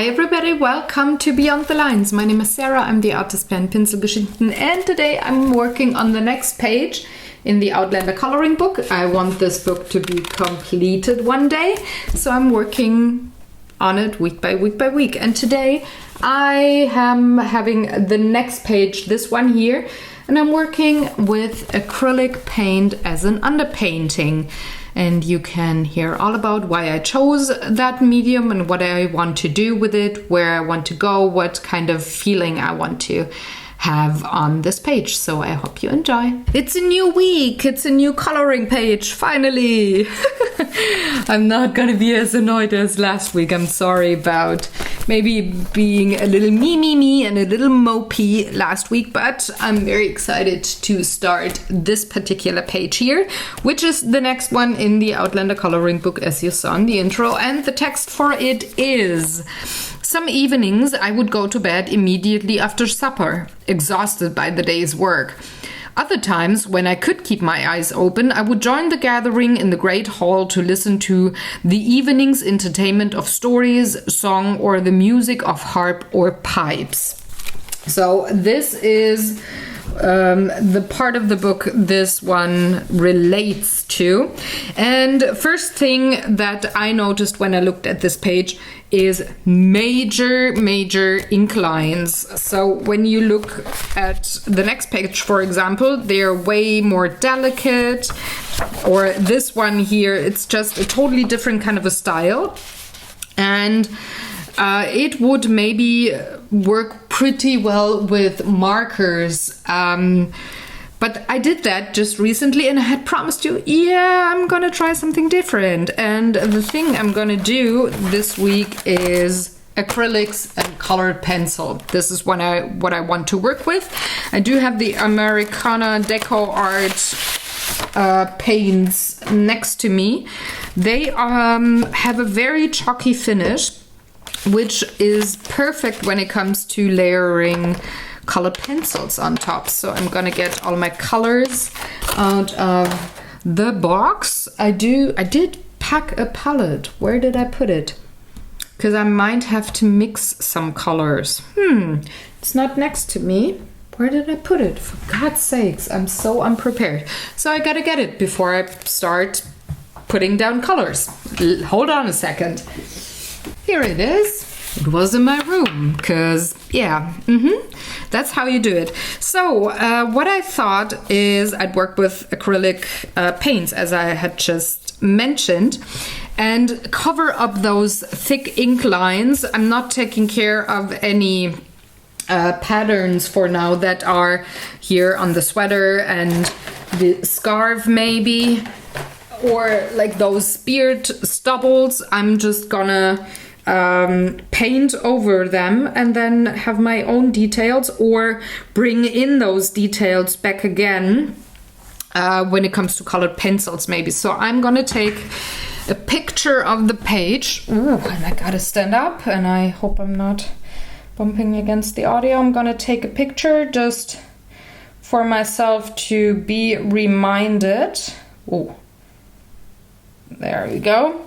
Hi everybody, welcome to Beyond the Lines. My name is Sarah, I'm the artist behind Pinselgeschichten, and today I'm working on the next page in the Outlander coloring book. I want this book to be completed one day, so I'm working on it week by week by week. And today I am having the next page, this one here, and I'm working with acrylic paint as an underpainting. And you can hear all about why I chose that medium and what I want to do with it, where I want to go, what kind of feeling I want to have on this page. So I hope you enjoy. It's a new week. It's a new coloring page, finally. I'm not gonna be as annoyed as last week. I'm sorry about maybe being a little me and a little mopey last week, but I'm very excited to start this particular page here, which is the next one in the Outlander coloring book, as you saw in the intro, and the text for it is: some evenings I would go to bed immediately after supper, exhausted by the day's work. Other times, when I could keep my eyes open, I would join the gathering in the great hall to listen to the evening's entertainment of stories, song, or the music of harp or pipes. So this is the part of the book this one relates to. And first thing that I noticed when I looked at this page is major inclines. So when you look at the next page, for example, they're way more delicate, or this one here, it's just a totally different kind of a style. And it would maybe work pretty well with markers. But I did that just recently and I had promised you, yeah, I'm gonna try something different. And the thing I'm gonna do this week is acrylics and colored pencil. This is what I want to work with. I do have the Americana Deco Art paints next to me. They have a very chalky finish, which is perfect when it comes to layering colored pencils on top. So I'm gonna get all my colors out of the box. I did pack a palette. Where did I put it? Because I might have to mix some colors. It's not next to me. Where did I put it? For God's sakes, I'm so unprepared. So I gotta get it before I start putting down colors. Hold on a second. Here it is. It was in my room, because, yeah, that's how you do it. So, what I thought is I'd work with acrylic paints, as I had just mentioned, and cover up those thick ink lines. I'm not taking care of any patterns for now that are here on the sweater and the scarf maybe, or like those beard stubbles. I'm just gonna paint over them and then have my own details, or bring in those details back again when it comes to colored pencils maybe. So I'm gonna take a picture of the page. Ooh, and I gotta stand up, and I hope I'm not bumping against the audio. I'm gonna take a picture just for myself to be reminded. Oh, there we go.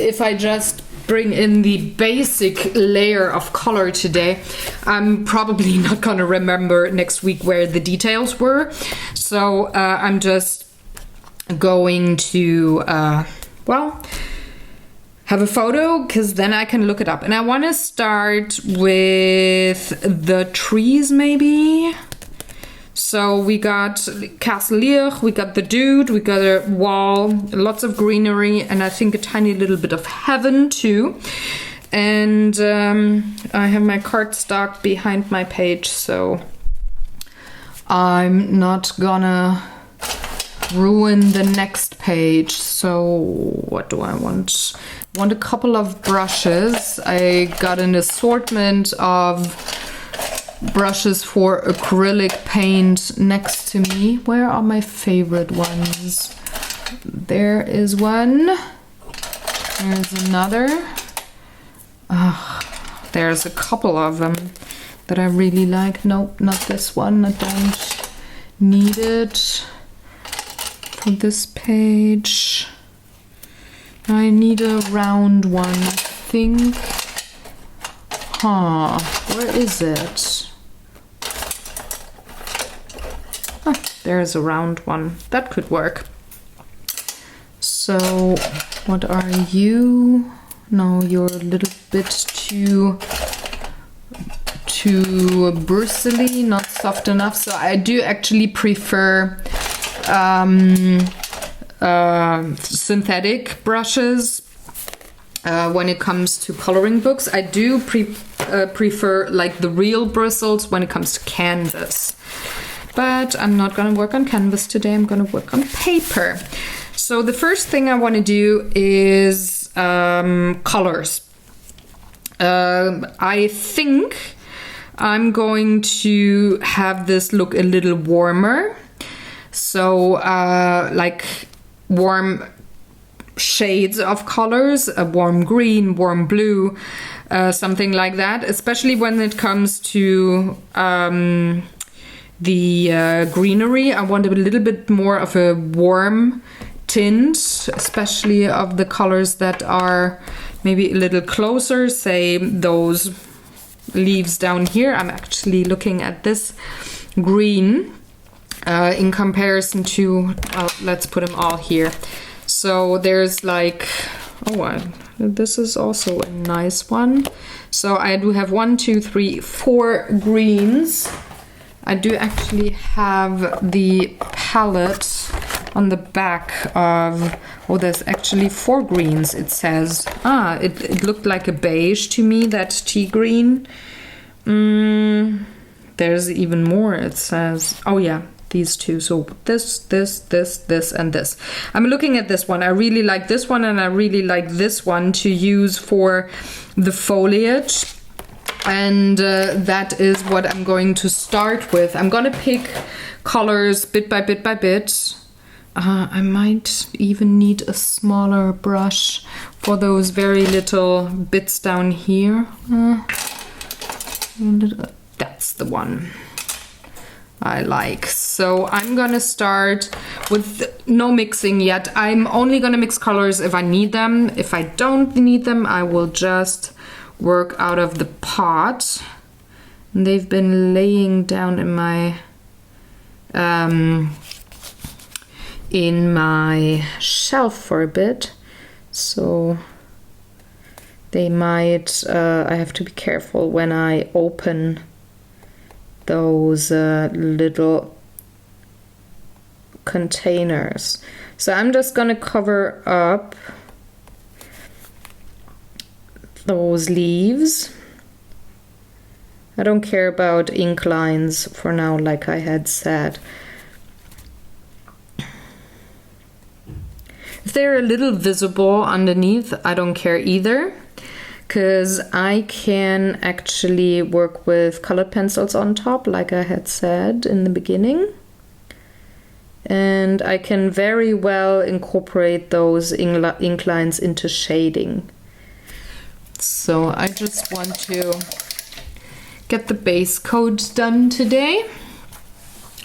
If I just bring in the basic layer of color today, I'm probably not gonna remember next week where the details were. So I'm just going to, have a photo, because then I can look it up. And I want to start with the trees maybe. So we got Castle Lear, we got the dude, we got a wall, lots of greenery, and I think a tiny little bit of heaven too. And I have my cardstock behind my page, so I'm not gonna ruin the next page. So what do I want? I want a couple of brushes. I got an assortment of brushes for acrylic paint next to me. Where are my favorite ones? There is one. There's another. There's a couple of them that I really like. Nope, not this one. I don't need it for this page. I need a round one, I think. Where is it? There's a round one. That could work. So, what are you? No, you're a little bit too bristly, not soft enough. So I do actually prefer synthetic brushes when it comes to coloring books. I do prefer like the real bristles when it comes to canvas. But I'm not gonna work on canvas today, I'm gonna work on paper. So the first thing I wanna do is colors. I think I'm going to have this look a little warmer. So like warm shades of colors, a warm green, warm blue, something like that, especially when it comes to the greenery. I want a little bit more of a warm tint, especially of the colors that are maybe a little closer, say those leaves down here. I'm actually looking at this green in comparison to, let's put them all here. So there's like, this is also a nice one. So I do have 1, 2, 3, 4 greens. I do actually have the palette on the back of, there's actually 4 greens, it says. It looked like a beige to me, that tea green. There's even more, it says. Oh yeah, these two. So this, and this. I'm looking at this one. I really like this one, and I really like this one to use for the foliage. And that is what I'm going to start with. I'm gonna pick colors bit by bit by bit. I might even need a smaller brush for those very little bits down here. That's the one I like. So I'm gonna start with no mixing yet. I'm only gonna mix colors if I need them. If I don't need them, I will just work out of the pot. And they've been laying down in my shelf for a bit, so they might I have to be careful when I open those little containers. So I'm just gonna cover up those leaves. I don't care about ink lines for now, like I had said. If they're a little visible underneath, I don't care either, because I can actually work with colored pencils on top, like I had said in the beginning. And I can very well incorporate those ink lines into shading. So I just want to get the base coat done today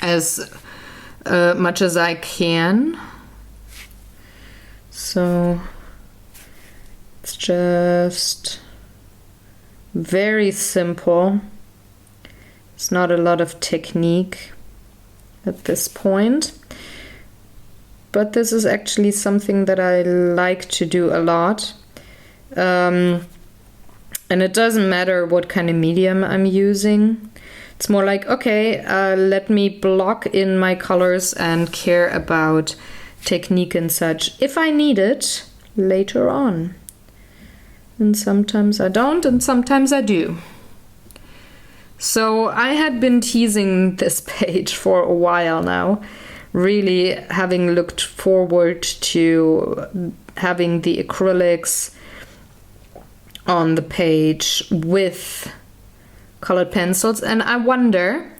as much as I can. So it's just very simple. It's not a lot of technique at this point. But this is actually something that I like to do a lot. And it doesn't matter what kind of medium I'm using. It's more like, okay, let me block in my colors and care about technique and such if I need it later on. And sometimes I don't, and sometimes I do. So I had been teasing this page for a while now, really having looked forward to having the acrylics on the page with colored pencils. And I wonder,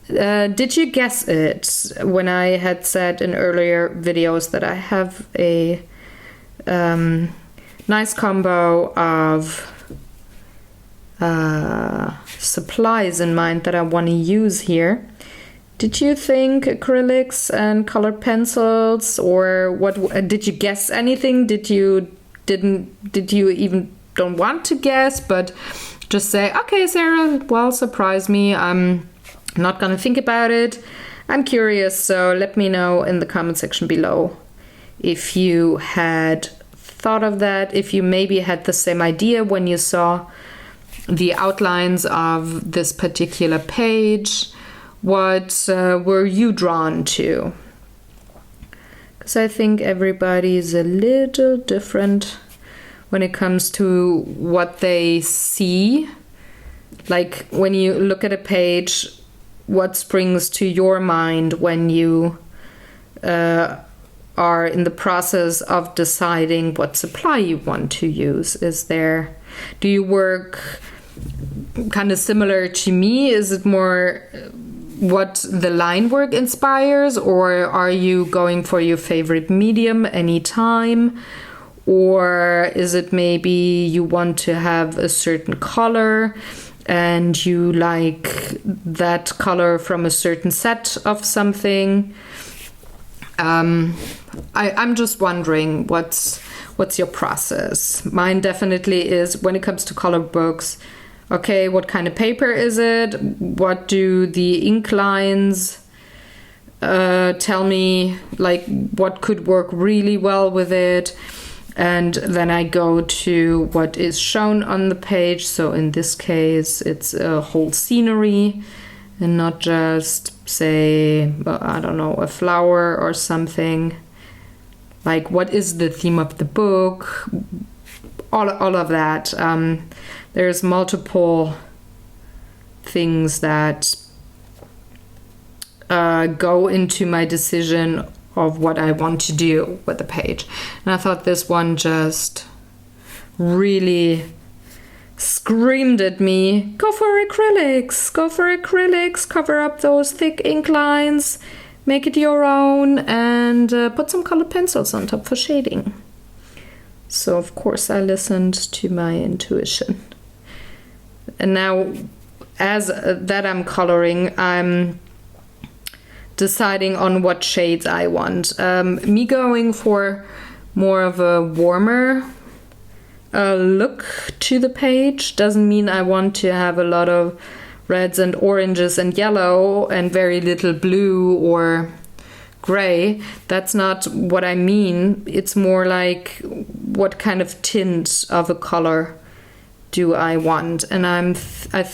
did you guess it when I had said in earlier videos that I have a nice combo of supplies in mind that I want to use here? Did you think acrylics and colored pencils, or what? Did you guess anything? Did you even don't want to guess, but just say, okay, Sarah, well, surprise me. I'm not gonna think about it. I'm curious, so let me know in the comment section below if you had thought of that, if you maybe had the same idea when you saw the outlines of this particular page. What were you drawn to? Because I think everybody's a little different when it comes to what they see. Like when you look at a page, what springs to your mind when you are in the process of deciding what supply you want to use? Do you work kind of similar to me? Is it more what the line work inspires, or are you going for your favorite medium anytime? Or is it maybe you want to have a certain color and you like that color from a certain set of something? I'm just wondering what's your process. Mine definitely is, when it comes to color books, okay, what kind of paper is it? What do the ink lines tell me? Like, what could work really well with it? And then I go to what is shown on the page. So in this case, it's a whole scenery and not just, say, I don't know, a flower or something. Like, what is the theme of the book? All of that. There's multiple things that go into my decision of what I want to do with the page. And I thought this one just really screamed at me, go for acrylics, cover up those thick ink lines, make it your own, and put some colored pencils on top for shading. So of course I listened to my intuition. And now, as that I'm coloring, I'm deciding on what shades I want. Me going for more of a warmer look to the page doesn't mean I want to have a lot of reds and oranges and yellow and very little blue or gray. That's not what I mean. It's more like, what kind of tint of a color do I want? And I've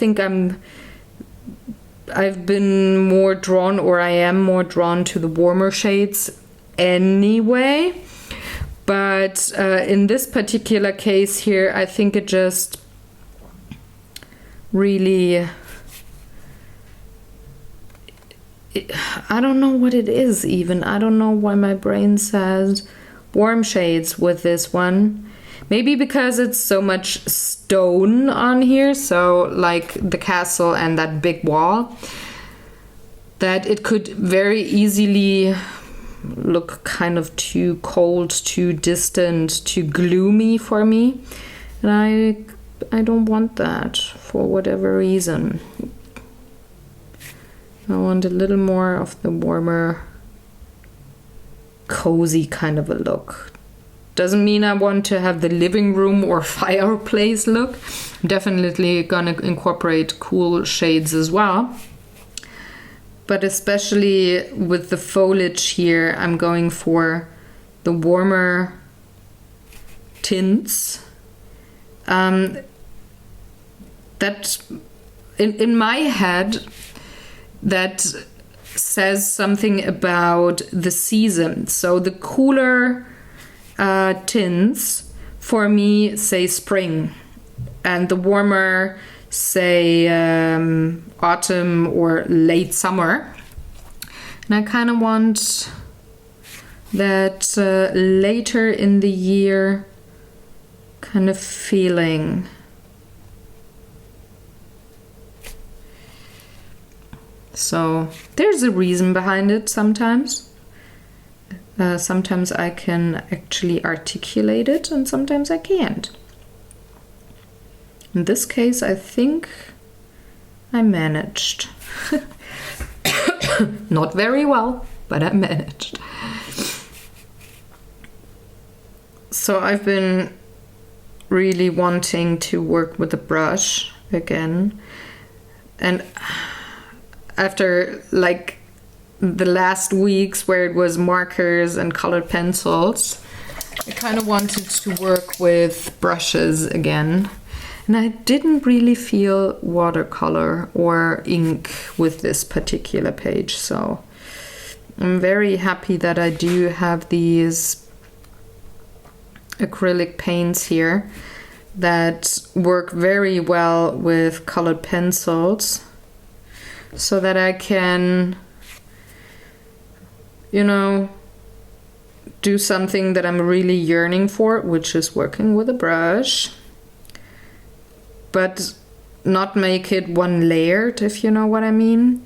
been more drawn, or I am more drawn to the warmer shades anyway. But in this particular case here, I think it just really, I don't know what it is even. I don't know why my brain says warm shades with this one. Maybe because it's so much stone on here, so like the castle and that big wall, that it could very easily look kind of too cold, too distant, too gloomy for me. And I don't want that for whatever reason. I want a little more of the warmer, cozy kind of a look. Doesn't mean I want to have the living room or fireplace look. I'm definitely gonna incorporate cool shades as well. But especially with the foliage here, I'm going for the warmer tints. That in my head, that says something about the season. So the cooler tints for me say spring, and the warmer say autumn or late summer. And I kind of want that later in the year kind of feeling. So there's a reason behind it sometimes. Sometimes I can actually articulate it and sometimes I can't. In this case, I think I managed. Not very well, but I managed. So I've been really wanting to work with a brush again. And after like the last weeks where it was markers and colored pencils, I kind of wanted to work with brushes again. And I didn't really feel watercolor or ink with this particular page. So I'm very happy that I do have these acrylic paints here that work very well with colored pencils, so that I can, you know, do something that I'm really yearning for, which is working with a brush, but not make it one layered, if you know what I mean.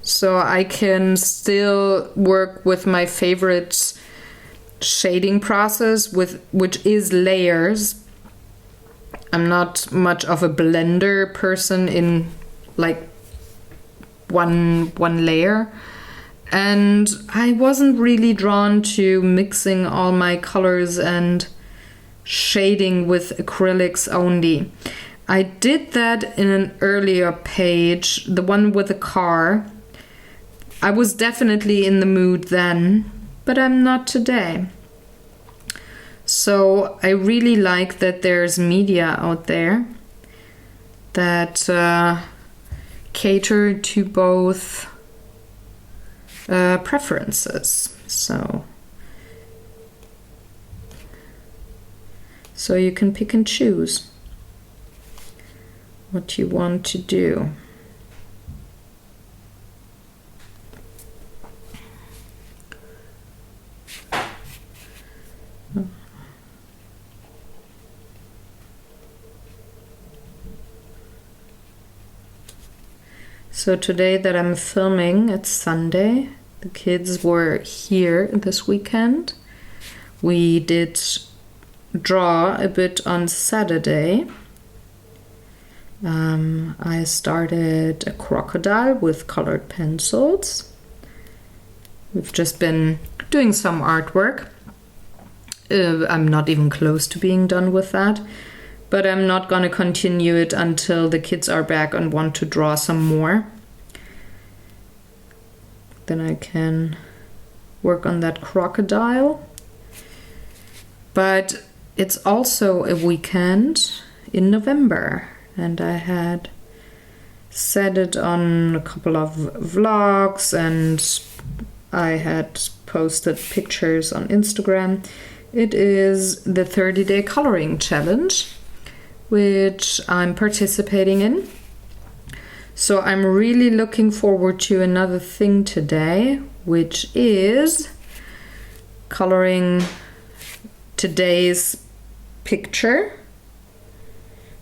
So I can still work with my favorite shading process, which is layers. I'm not much of a blender person in like one layer, and I wasn't really drawn to mixing all my colors and shading with acrylics only. I did that in an earlier page, the one with the car. I was definitely in the mood then, but I'm not today. So I really like that there's media out there that cater to both preferences. So you can pick and choose what you want to do. So today that I'm filming, it's Sunday. The kids were here this weekend. We did draw a bit on Saturday. I started a crocodile with colored pencils. We've just been doing some artwork. I'm not even close to being done with that. But I'm not going to continue it until the kids are back and want to draw some more. Then I can work on that crocodile. But it's also a weekend in November, and I had said it on a couple of vlogs, and I had posted pictures on Instagram. It is the 30-day coloring challenge, which I'm participating in. So I'm really looking forward to another thing today, which is coloring today's picture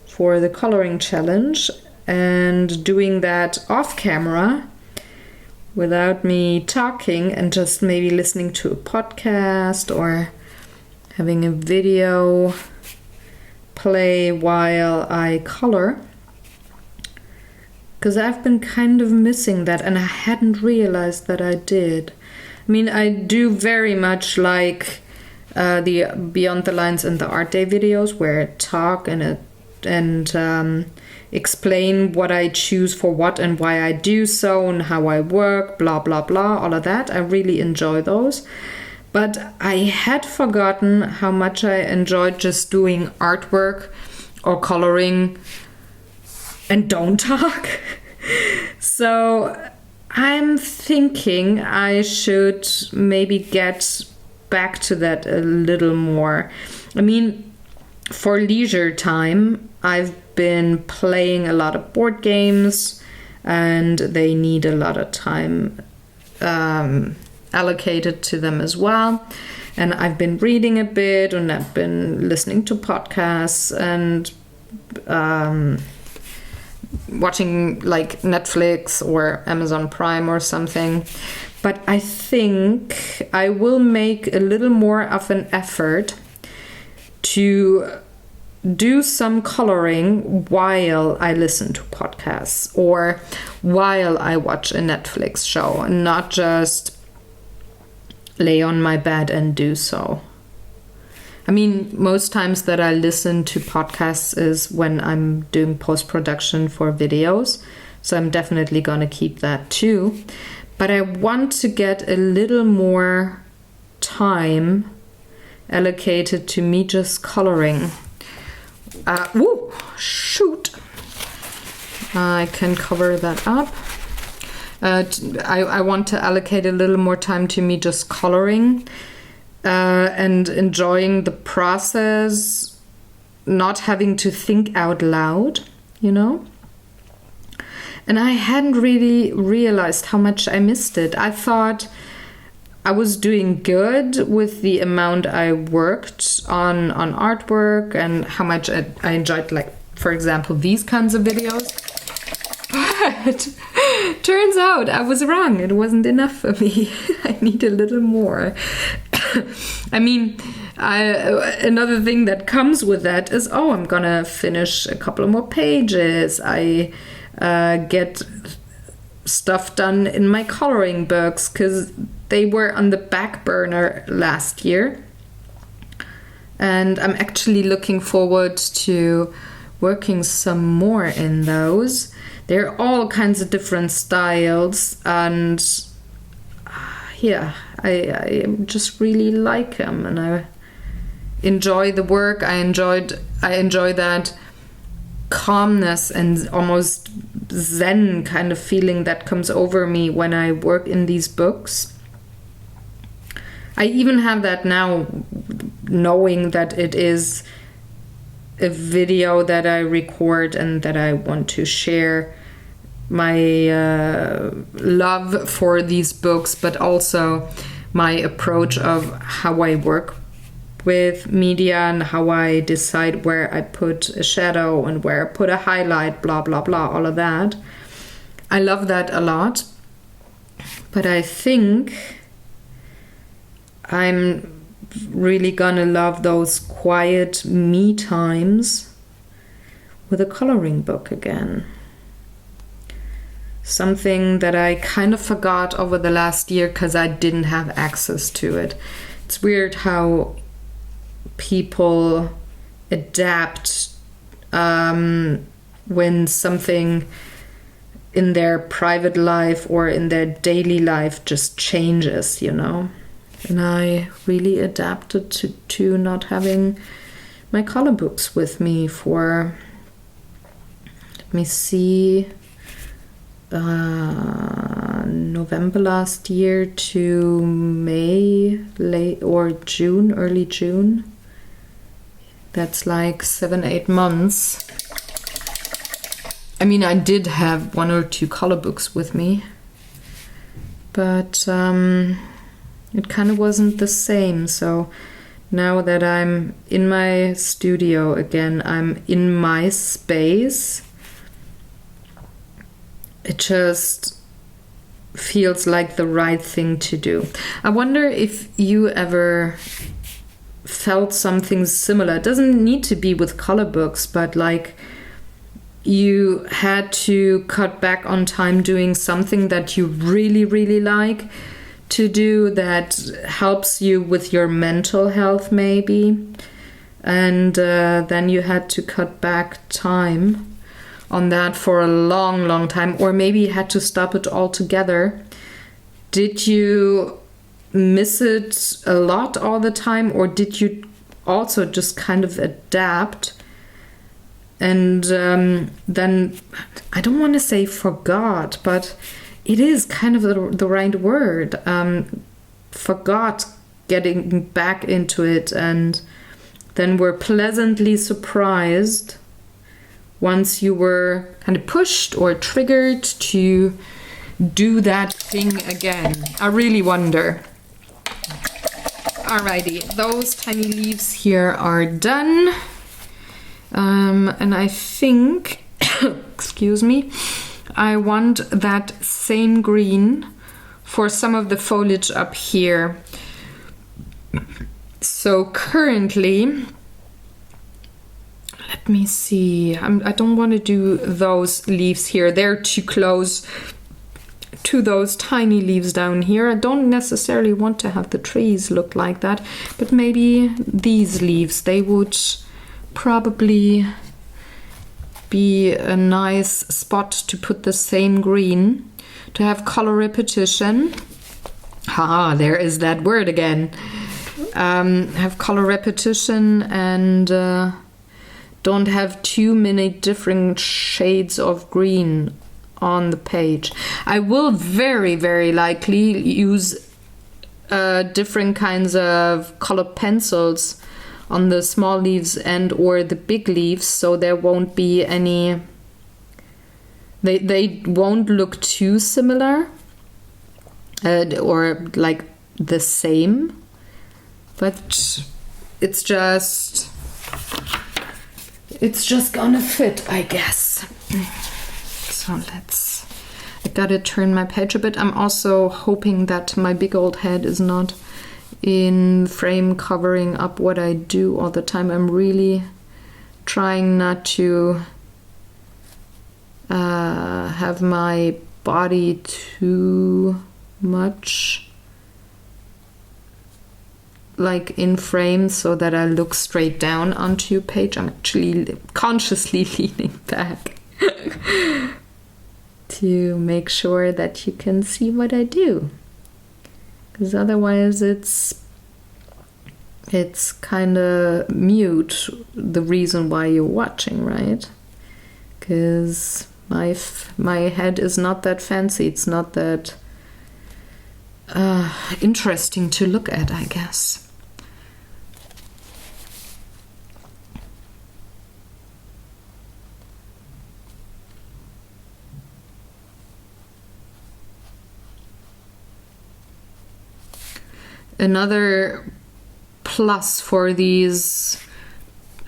for the coloring challenge and doing that off camera without me talking and just maybe listening to a podcast or having a video play while I color, because I've been kind of missing that and I hadn't realized that I did. I mean, I do very much like the Beyond the Lines and the Art Day videos where I talk and explain what I choose for what and why I do so and how I work, blah blah blah, all of that. I really enjoy those. But I had forgotten how much I enjoyed just doing artwork or coloring and don't talk. So I'm thinking I should maybe get back to that a little more. I mean, for leisure time, I've been playing a lot of board games and they need a lot of time allocated to them as well. And I've been reading a bit and I've been listening to podcasts and watching like Netflix or Amazon Prime or something. But I think I will make a little more of an effort to do some coloring while I listen to podcasts or while I watch a Netflix show, and not just lay on my bed and do so. I mean, most times that I listen to podcasts is when I'm doing post-production for videos, so I'm definitely gonna keep that too. But I want to get a little more time allocated to me just coloring. Shoot! I can cover that up. I want to allocate a little more time to me just coloring and enjoying the process, not having to think out loud, you know? And I hadn't really realized how much I missed it. I thought I was doing good with the amount I worked on artwork and how much I enjoyed, like, for example, these kinds of videos. But turns out I was wrong. It wasn't enough for me. I need a little more. I mean, another thing that comes with that is, I'm gonna finish a couple more pages. I get stuff done in my coloring books because they were on the back burner last year. And I'm actually looking forward to working some more in those. There are all kinds of different styles, and I just really like them, and I enjoy the work. I enjoy that calmness and almost zen kind of feeling that comes over me when I work in these books. I even have that now, knowing that it is a video that I record and that I want to share my love for these books, but also my approach of how I work with media and how I decide where I put a shadow and where I put a highlight, blah, blah, blah, all of that. I love that a lot. But I think I'm really gonna love those quiet me times with a coloring book again. Something that I kind of forgot over the last year because I didn't have access to it. It's weird how people adapt when something in their private life or in their daily life just changes, you know. And I really adapted to not having my color books with me for, let me see, November last year to May, early June. That's like 7-8 months. I mean, I did have 1 or 2 color books with me, but it kind of wasn't the same. So now that I'm in my studio again, I'm in my space, it just feels like the right thing to do. I wonder if you ever felt something similar. It doesn't need to be with color books, but like you had to cut back on time doing something that you really, really like to do, that helps you with your mental health maybe, and then you had to cut back time on that for a long, long time, or maybe you had to stop it altogether. Did you miss it a lot all the time, or did you also just kind of adapt and then, I don't want to say forgot, but it is kind of the right word, forgot getting back into it, and then were pleasantly surprised once you were kind of pushed or triggered to do that thing again. I really wonder. Alrighty, those tiny leaves here are done. And I think, excuse me, I want that same green for some of the foliage up here. So currently, let me see. I don't want to do those leaves here. They're too close to those tiny leaves down here. I don't necessarily want to have the trees look like that, but maybe these leaves, they would probably be a nice spot to put the same green, to have color repetition. There is that word again. Have color repetition and don't have too many different shades of green on the page. I will very, very likely use different kinds of colored pencils on the small leaves and or the big leaves, so there won't be any, they won't look too similar or like the same, but it's just gonna fit, I guess. So I gotta turn my page a bit. I'm also hoping that my big old head is not in frame covering up what I do all the time. I'm really trying not to have my body too much like in frame so that I look straight down onto your page. I'm actually consciously leaning back to make sure that you can see what I do, because otherwise it's kind of mute the reason why you're watching, right? Because my head is not that fancy, it's not that interesting to look at, I guess. Another plus for these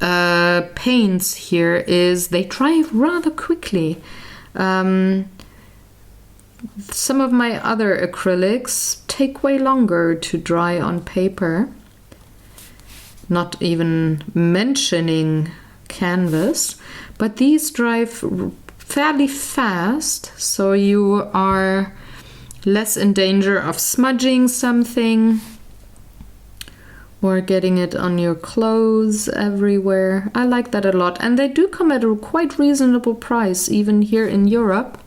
paints here is they dry rather quickly. Some of my other acrylics take way longer to dry on paper, not even mentioning canvas, but these dry fairly fast, so you are less in danger of smudging something or getting it on your clothes everywhere. I like that a lot. And they do come at a quite reasonable price, even here in Europe.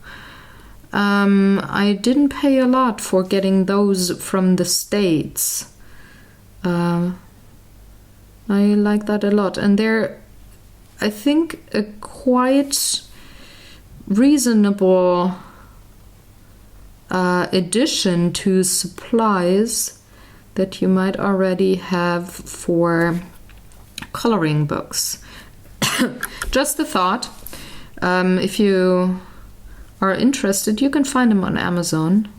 I didn't pay a lot for getting those from the States. I like that a lot. And they're, I think, a quite reasonable addition to supplies that you might already have for coloring books. Just a thought. If you are interested, you can find them on Amazon.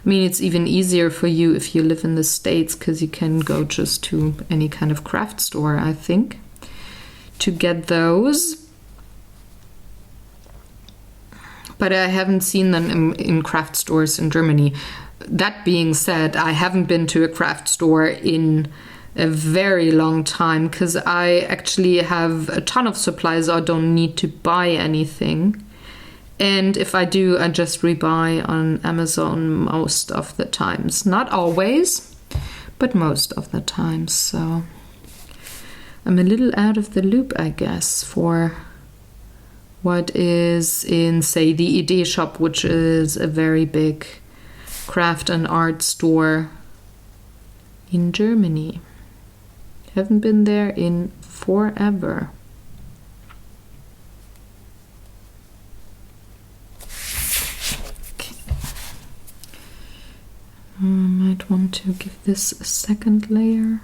I mean, it's even easier for you if you live in the States, because you can go just to any kind of craft store, I think, to get those. But I haven't seen them in craft stores in Germany. That being said, I haven't been to a craft store in a very long time, because I actually have a ton of supplies. I don't need to buy anything. And if I do, I just rebuy on Amazon most of the times. Not always, but most of the times. So I'm a little out of the loop, I guess, for what is in, say, the Idee shop, which is a very big craft and art store in Germany. Haven't been there in forever. Okay. I might want to give this a second layer.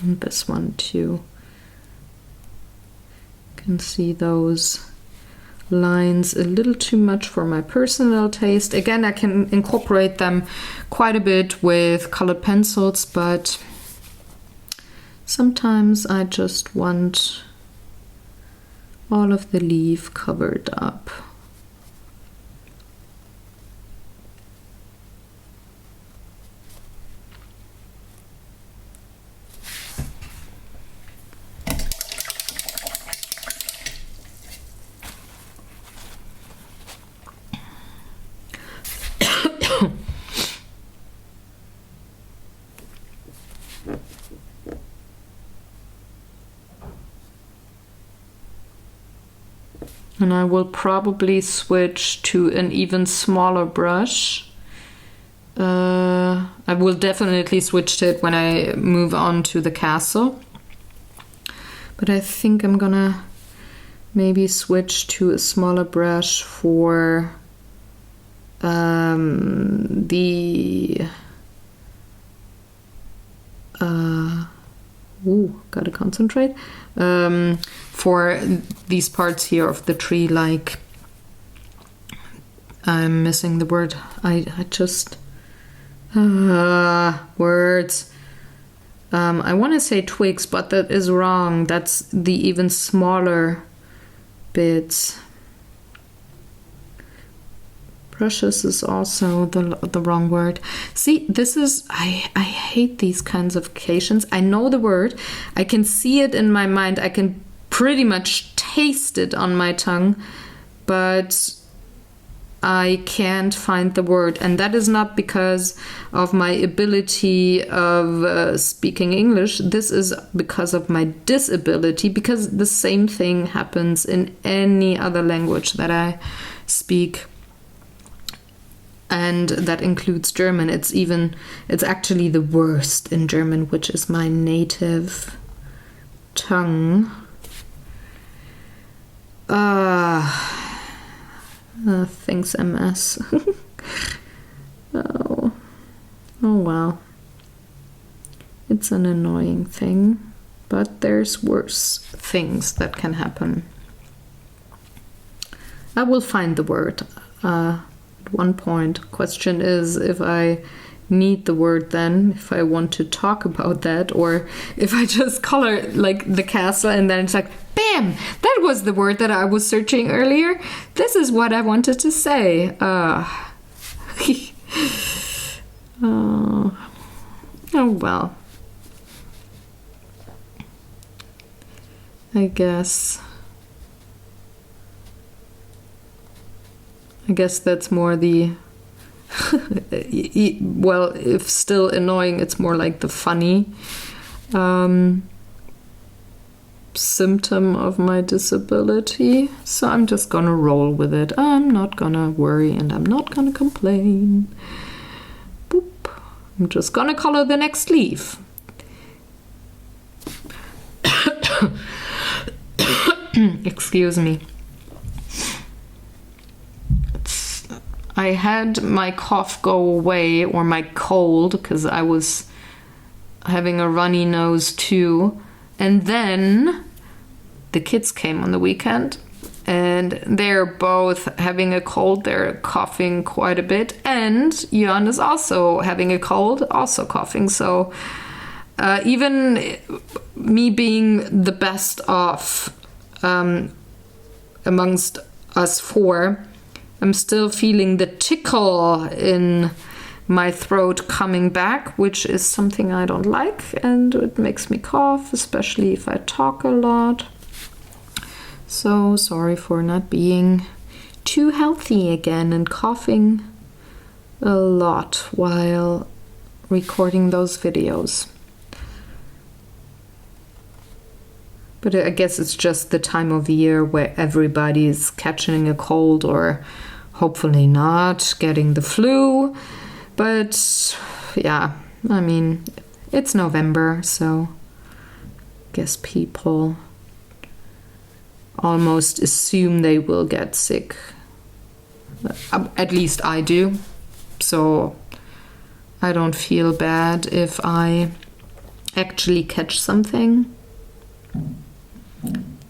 And this one too. Can see those lines a little too much for my personal taste. Again, I can incorporate them quite a bit with colored pencils, but sometimes I just want all of the leaf covered up. And I will probably switch to an even smaller brush. I will definitely switch to it when I move on to the castle. But I think I'm gonna maybe switch to a smaller brush for gotta concentrate. For these parts here of the tree, like I'm missing the word. I just words. I want to say twigs, but that is wrong. That's the even smaller bits. Brushes is also the wrong word. See, this is, I hate these kinds of occasions. I know the word. I can see it in my mind. I can pretty much taste it on my tongue, but I can't find the word. And that is not because of my ability of speaking English. This is because of my disability, because the same thing happens in any other language that I speak. And that includes German. It's actually the worst in German, which is my native tongue. Thanks, MS. Oh well. It's an annoying thing, but there's worse things that can happen. I will find the word at one point. Question is if I need the word then, if I want to talk about that, or if I just color like the castle and then it's like, bam, that was the word that I was searching earlier. This is what I wanted to say. Oh well. I guess that's more the well, if still annoying, it's more like the funny symptom of my disability. So I'm just gonna roll with it. I'm not gonna worry and I'm not gonna complain. Boop. I'm just gonna color the next leaf. Excuse me. I had my cough go away, or my cold, because I was having a runny nose too. And then the kids came on the weekend and they're both having a cold. They're coughing quite a bit. And Jan is also having a cold, also coughing. So even me being the best off amongst us four, I'm still feeling the tickle in my throat coming back, which is something I don't like, and it makes me cough, especially if I talk a lot. So sorry for not being too healthy again and coughing a lot while recording those videos. But I guess it's just the time of year where everybody's catching a cold, or hopefully not getting the flu. But yeah, I mean, it's November, so I guess people almost assume they will get sick. At least I do. So I don't feel bad if I actually catch something.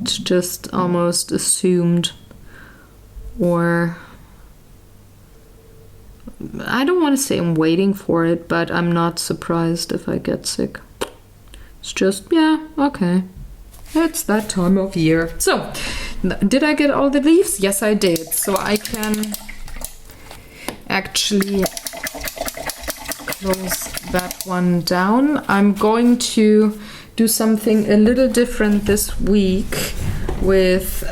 It's just almost assumed, or I don't want to say I'm waiting for it, but I'm not surprised if I get sick. It's just, yeah, okay. It's that time of year. So, did I get all the leaves? Yes, I did. So I can actually close that one down. I'm going to do something a little different this week with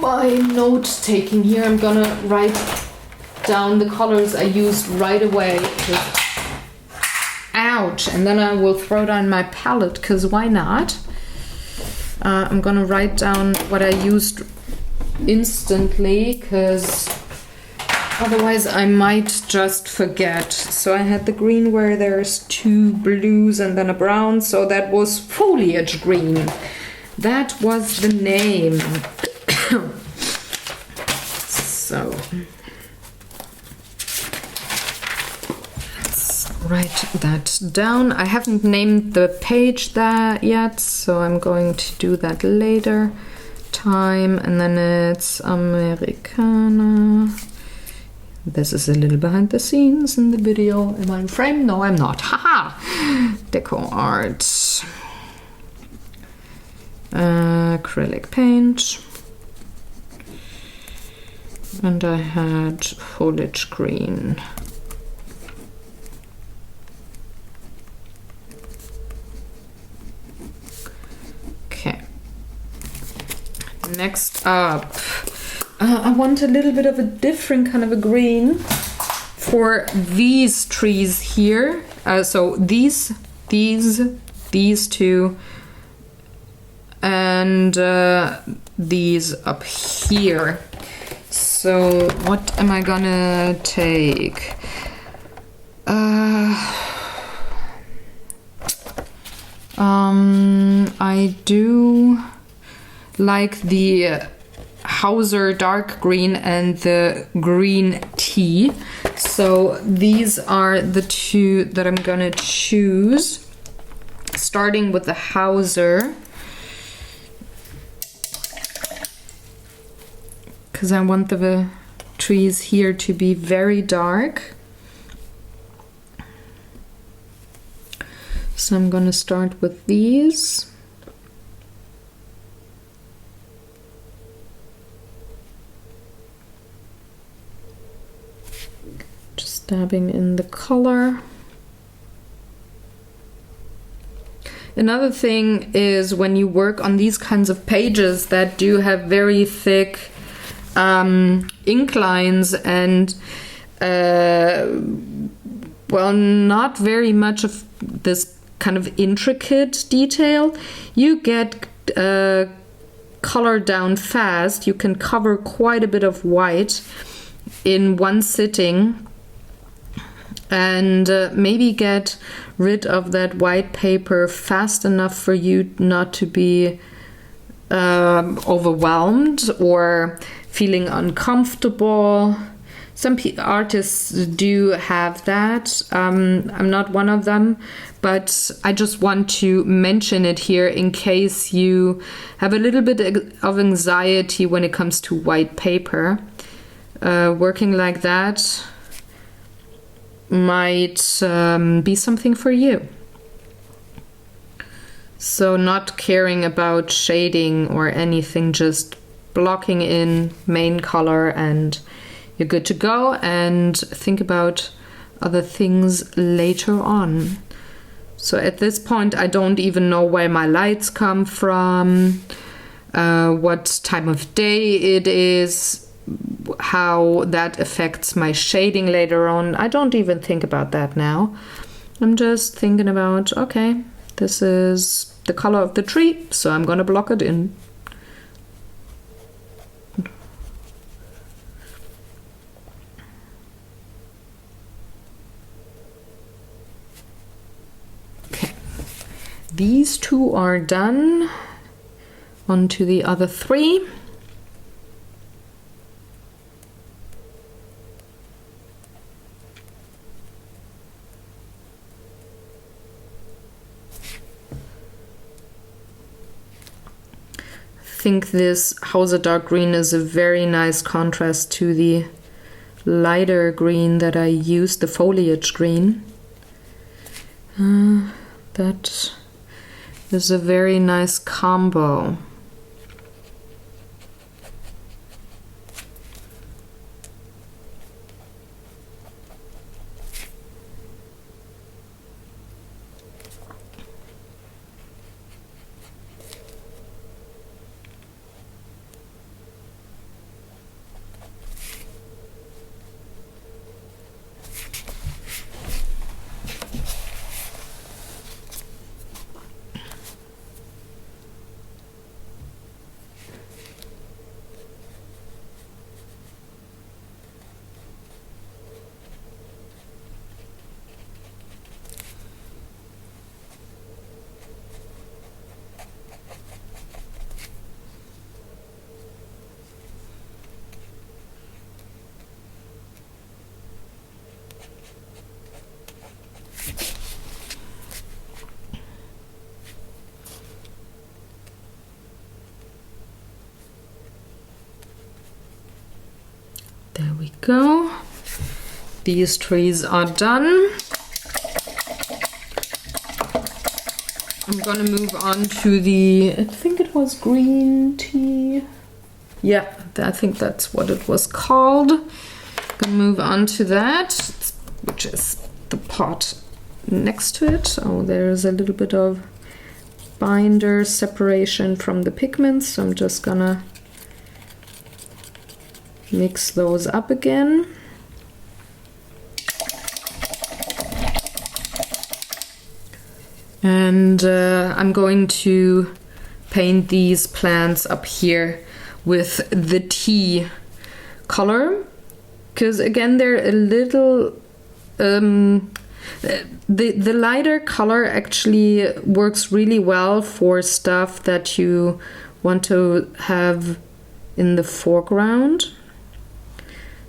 my note taking here. I'm gonna write down the colors I used right away. Ouch! And then I will throw down my palette, because why not? I'm gonna write down what I used instantly, because otherwise I might just forget. So I had the green where there's 2 blues and then a brown, so that was foliage green. That was the name. So let's write that down. I haven't named the page there yet, so I'm going to do that later. Time, and then it's Americana. This is a little behind the scenes in the video. Am I in frame? No, I'm not. Haha! Deco art. Acrylic paint. And I had foliage green. Okay. Next up, I want a little bit of a different kind of a green for these trees here. So these 2, and these up here. So what am I gonna take? I do like the Hauser dark green and the green tea. So these are the 2 that I'm gonna choose, starting with the Hauser, because I want the trees here to be very dark. So I'm gonna start with these. Just dabbing in the color. Another thing is when you work on these kinds of pages that do have very thick ink lines and well, not very much of this kind of intricate detail, you get color down fast. You can cover quite a bit of white in one sitting and maybe get rid of that white paper fast enough for you not to be overwhelmed or feeling uncomfortable. Some artists do have that. I'm not one of them, but I just want to mention it here in case you have a little bit of anxiety when it comes to white paper. Working like that might be something for you. So not caring about shading or anything, just blocking in main color and you're good to go, and think about other things later on. So at this point I don't even know where my lights come from, what time of day it is, how that affects my shading later on. I don't even think about that now. I'm just thinking about, okay, this is the color of the tree, so I'm gonna block it in. These 2 are done. On to the other 3. I think this Hauser dark green is a very nice contrast to the lighter green that I used, the foliage green. That is a very nice combo. There we go. These trees are done. I'm gonna move on to the, I think it was green tea. Yeah, I think that's what it was called. Gonna move on to that, which is the pot next to it. Oh, there's a little bit of binder separation from the pigments, so I'm just gonna mix those up again. And I'm going to paint these plants up here with the tea color, because again they're a little the lighter color actually works really well for stuff that you want to have in the foreground.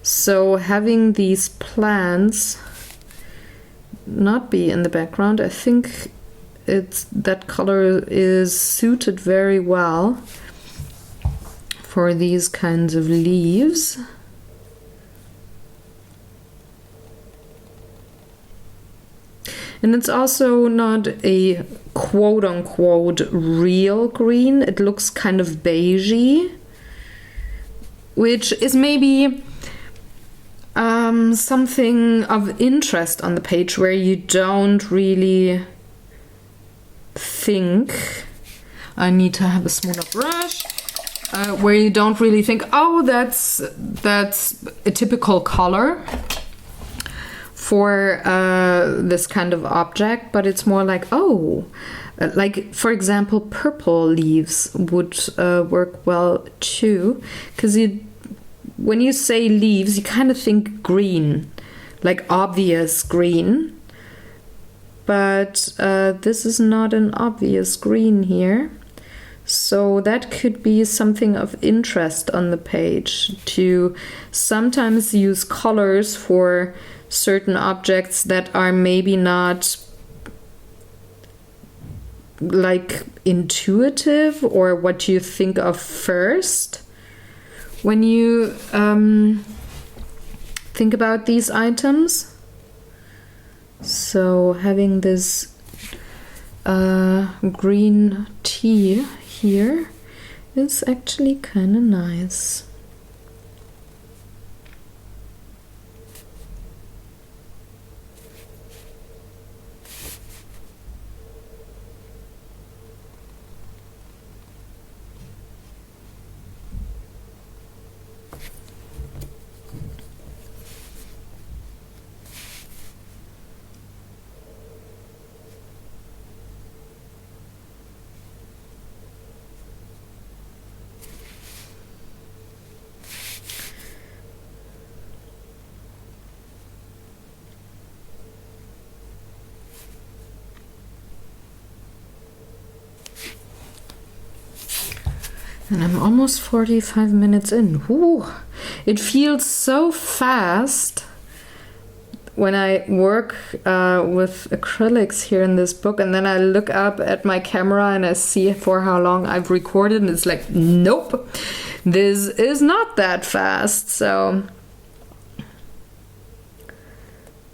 So having these plants not be in the background, I think that color is suited very well for these kinds of leaves. And it's also not a quote-unquote real green. It looks kind of beigey, which is maybe something of interest on the page where you don't really think, I need to have a smaller brush, where you don't really think, oh, that's a typical color for this kind of object, but it's more like, oh, like for example, purple leaves would work well too, because when you say leaves, you kind of think green, like obvious green. But this is not an obvious green here. So that could be something of interest on the page, to sometimes use colors for certain objects that are maybe not like intuitive or what you think of first when you think about these items. So having this green tea here is actually kind of nice. And I'm almost 45 minutes in. Ooh, it feels so fast when I work with acrylics here in this book, and then I look up at my camera and I see for how long I've recorded, and it's like, nope, this is not that fast. So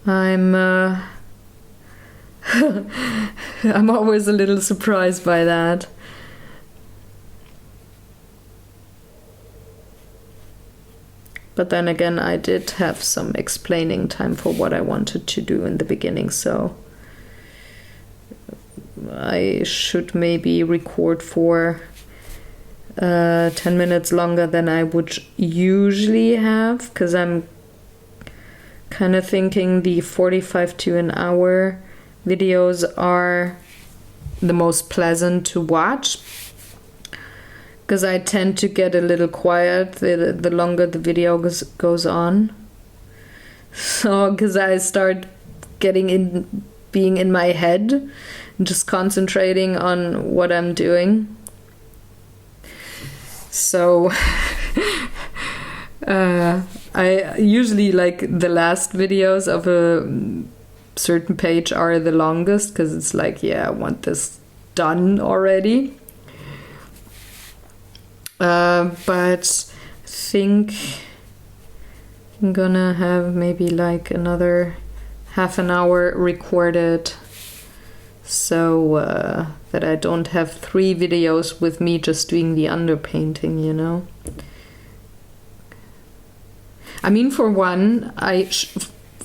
I'm I'm always a little surprised by that. But then again, I did have some explaining time for what I wanted to do in the beginning, so I should maybe record for 10 minutes longer than I would usually have, because I'm kind of thinking the 45 to an hour videos are the most pleasant to watch, because I tend to get a little quiet the longer the video goes on. So, because I start being in my head and just concentrating on what I'm doing. So, I usually like the last videos of a certain page are the longest, because it's like, yeah, I want this done already. But I think I'm gonna have maybe like another half an hour recorded, so that I don't have 3 videos with me just doing the underpainting, you know. I mean, for one, I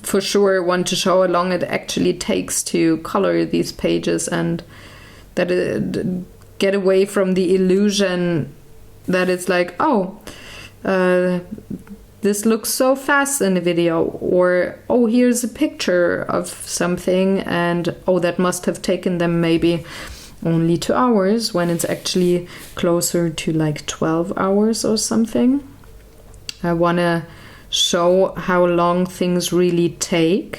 for sure want to show how long it actually takes to color these pages, and that get away from the illusion that it's like, oh, this looks so fast in the video, or oh, here's a picture of something, and oh, that must have taken them maybe only 2 hours, when it's actually closer to like 12 hours or something. I want to show how long things really take,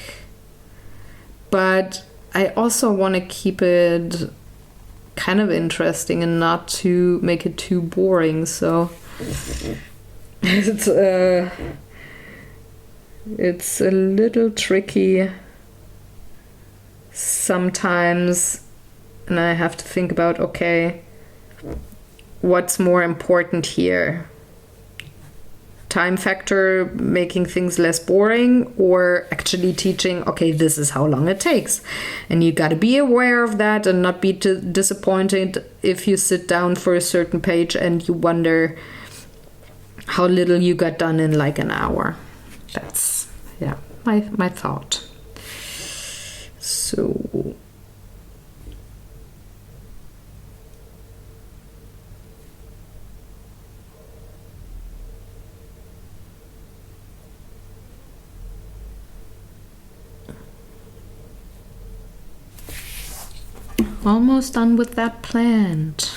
but I also want to keep it kind of interesting and not to make it too boring. So it's a little tricky sometimes, and I have to think about, okay, what's more important here? Time factor, making things less boring, or actually teaching, okay, this is how long it takes. And you got to be aware of that and not be disappointed if you sit down for a certain page and you wonder how little you got done in like an hour. That's, yeah, my thought. So almost done with that plant.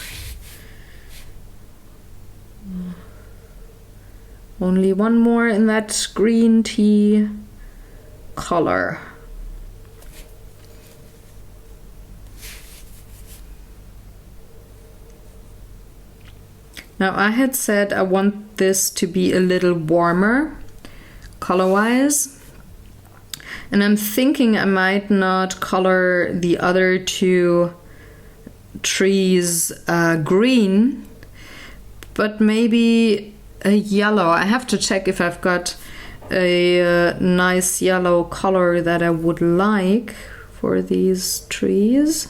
Only one more in that green tea color. Now, I had said I want this to be a little warmer color-wise. And I'm thinking I might not color the other 2 trees green, but maybe a yellow. I have to check if I've got a nice yellow color that I would like for these trees.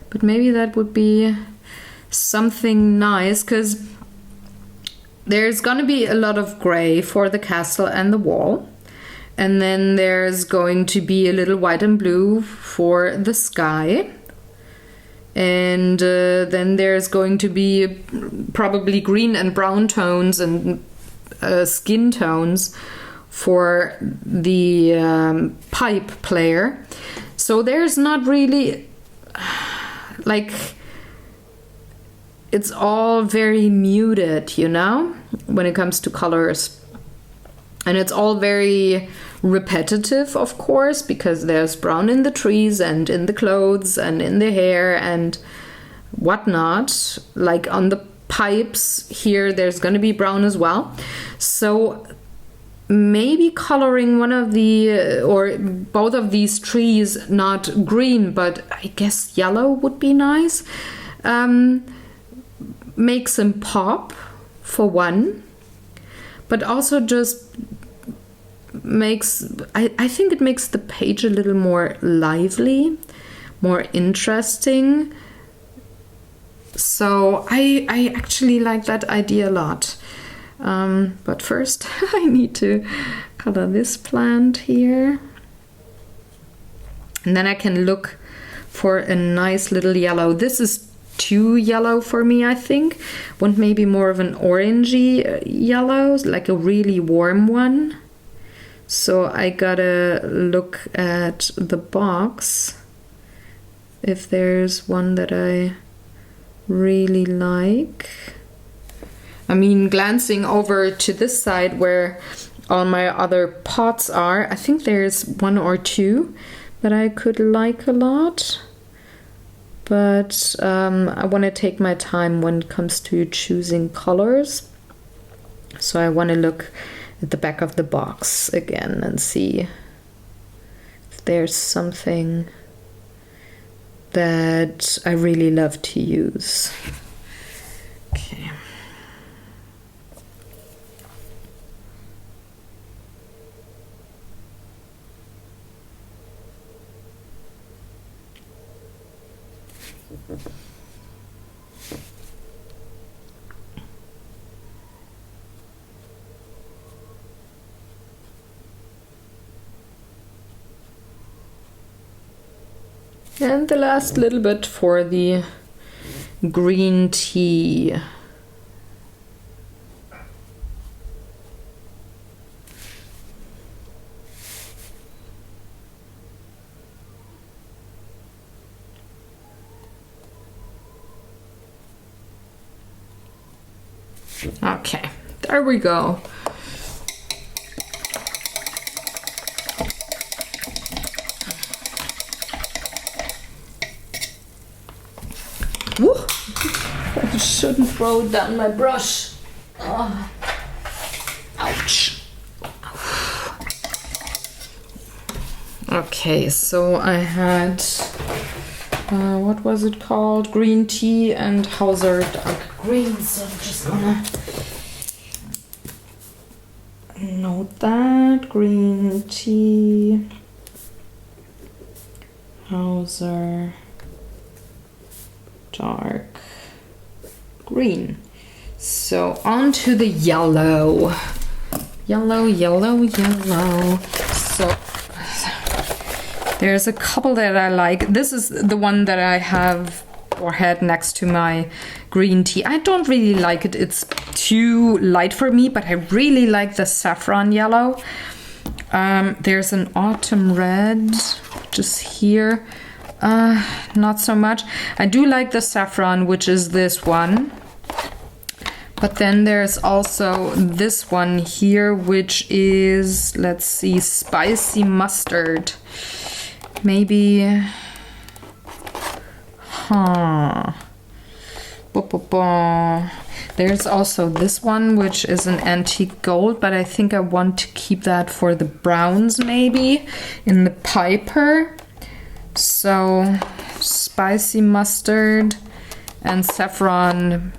But maybe that would be something nice, because there's gonna be a lot of gray for the castle and the wall. And then there's going to be a little white and blue for the sky. And then there's going to be probably green and brown tones and skin tones for the pipe player. So there's not really, like, it's all very muted, you know, when it comes to colors. And it's all very repetitive, of course, because there's brown in the trees and in the clothes and in the hair and whatnot. Like on the pipes here, there's going to be brown as well. So maybe coloring one of the or both of these trees not green, but I guess yellow would be nice. Makes them pop, for one, but also just makes, I think it makes the page a little more lively, more interesting. So I actually like that idea a lot. But first I need to color this plant here. And then I can look for a nice little yellow. This is too yellow for me, I think. Want maybe more of an orangey yellow, like a really warm one. So I gotta look at the box if there's one that I really like. I mean, glancing over to this side where all my other pots are, I think there's 1 or 2 that I could like a lot. But I want to take my time when it comes to choosing colors. So I want to look at the back of the box again and see if there's something that I really love to use. Okay. And the last little bit for the green tea. Okay, there we go. Woo! I shouldn't throw down my brush. Oh. Ouch. Okay, so I had, what was it called? Green tea and Hauser dark green. So I'm just gonna note that. Green tea, Hauser dark green. So on to the yellow. Yellow, yellow, yellow. So there's a couple that I like. This is the one that I have or had next to my green tea. I don't really like it. It's too light for me, but I really like the saffron yellow. There's an autumn red just here. Not so much. I do like the saffron, which is this one. But then there's also this one here, which is, let's see, spicy mustard. Maybe, There's also this one, which is an antique gold, but I think I want to keep that for the browns, maybe, in the Piper. So, spicy mustard and saffron,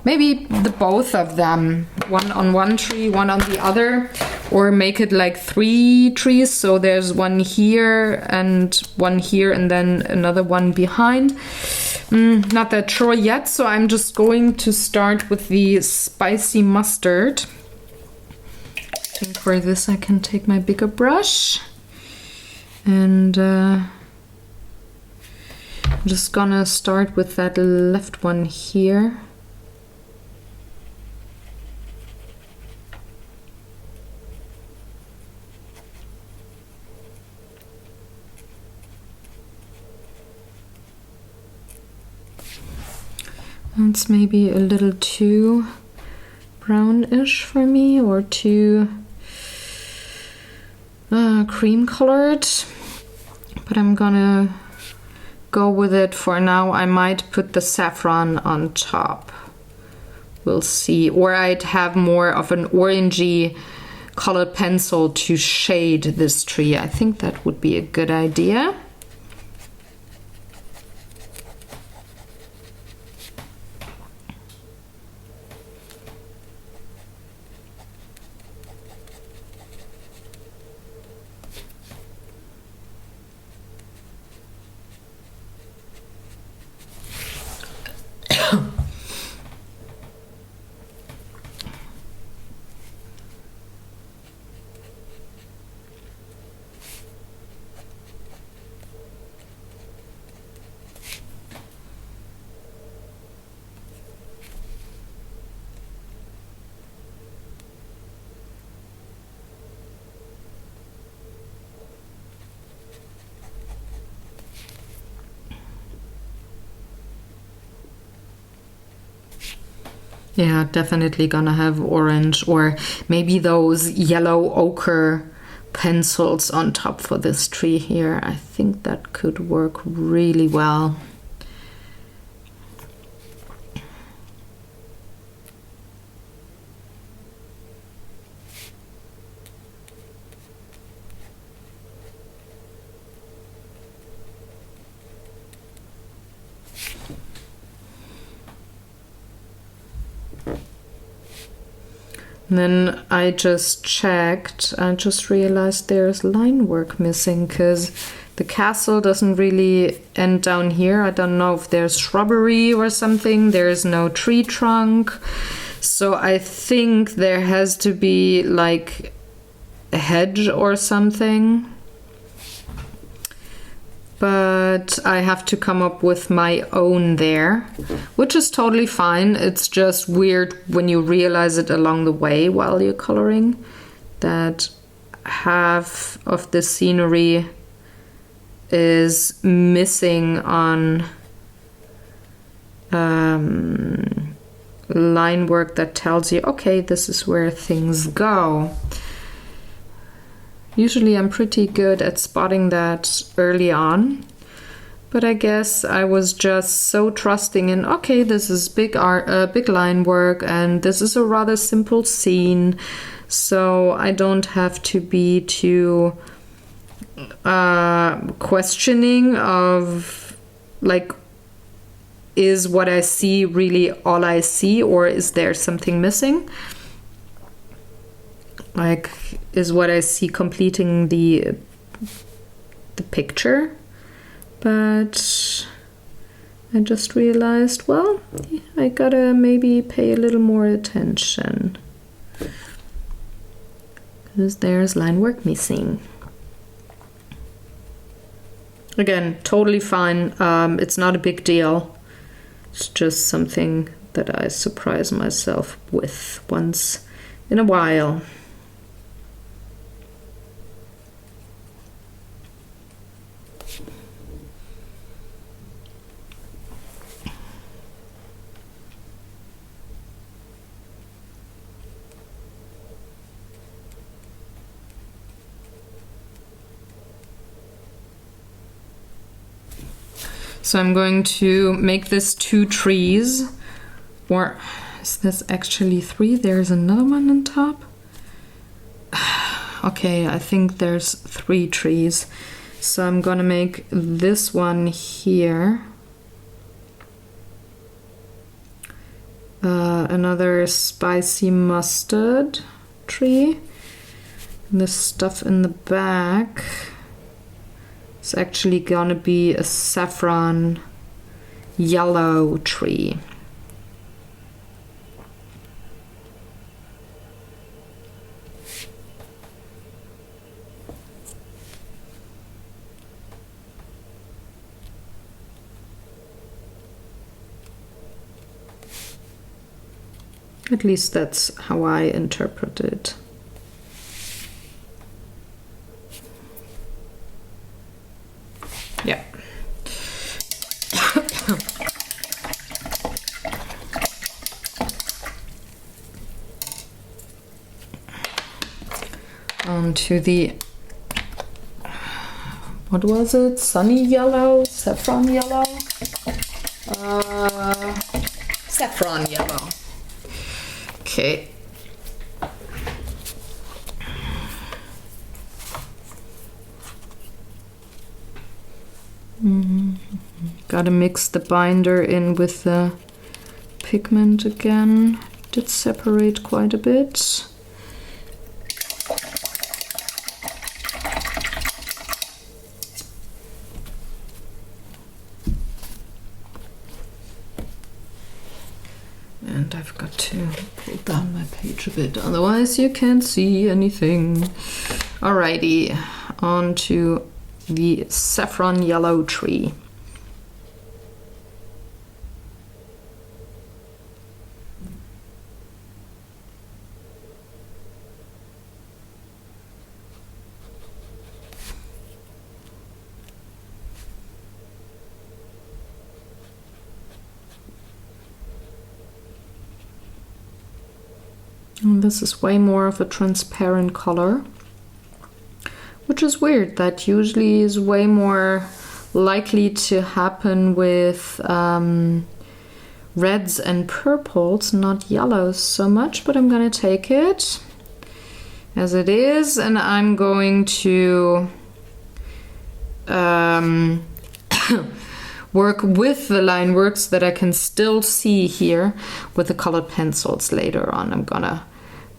maybe the both of them, one on one tree, one on the other, or make it like 3 trees, so there's one here and then another one behind. Not that sure yet, so I'm just going to start with the spicy mustard. I think for this I can take my bigger brush, and I'm just gonna start with that left one here. It's maybe a little too brownish for me, or too cream colored, but I'm gonna go with it for now. I might put the saffron on top. We'll see. Or I'd have more of an orangey colored pencil to shade this tree. I think that would be a good idea. Yeah, definitely gonna have orange, or maybe those yellow ochre pencils on top for this tree here. I think that could work really well. And then I just checked, I just realized there's line work missing, because the castle doesn't really end down here. I don't know if there's shrubbery or something. There's no tree trunk. So I think there has to be like a hedge or something. but I have to come up with my own there, which is totally fine. It's just weird when you realize it along the way while you're coloring, that half of the scenery is missing on line work that tells you, okay, this is where things go. Usually I'm pretty good at spotting that early on, but I guess I was just so trusting in, okay, this is big line work and this is a rather simple scene, so I don't have to be too questioning of, like, is what I see really all I see, or is there something missing? Like, is what I see completing the picture? But I just realized, well, I gotta maybe pay a little more attention, because there's line work missing. Again, totally fine. It's not a big deal. It's just something that I surprise myself with once in a while. So I'm going to make this 2 trees, or is this actually 3? There's another one on top. Okay, I think there's 3 trees. So I'm gonna make this one here. Another spicy mustard tree. And the stuff in the back. It's actually gonna be a saffron yellow tree. At least that's how I interpret it. Yeah. On to the, what was it? Sunny yellow? Saffron yellow? Saffron yellow. Okay. Gotta mix the binder in with the pigment again. Did separate quite a bit. And I've got to pull down my page a bit, otherwise you can't see anything. Alrighty, on to the saffron yellow tree. And this is way more of a transparent color, which is weird. That usually is way more likely to happen with reds and purples, not yellows so much, but I'm gonna take it as it is, and I'm going to work with the line works that I can still see here with the colored pencils later on. I'm gonna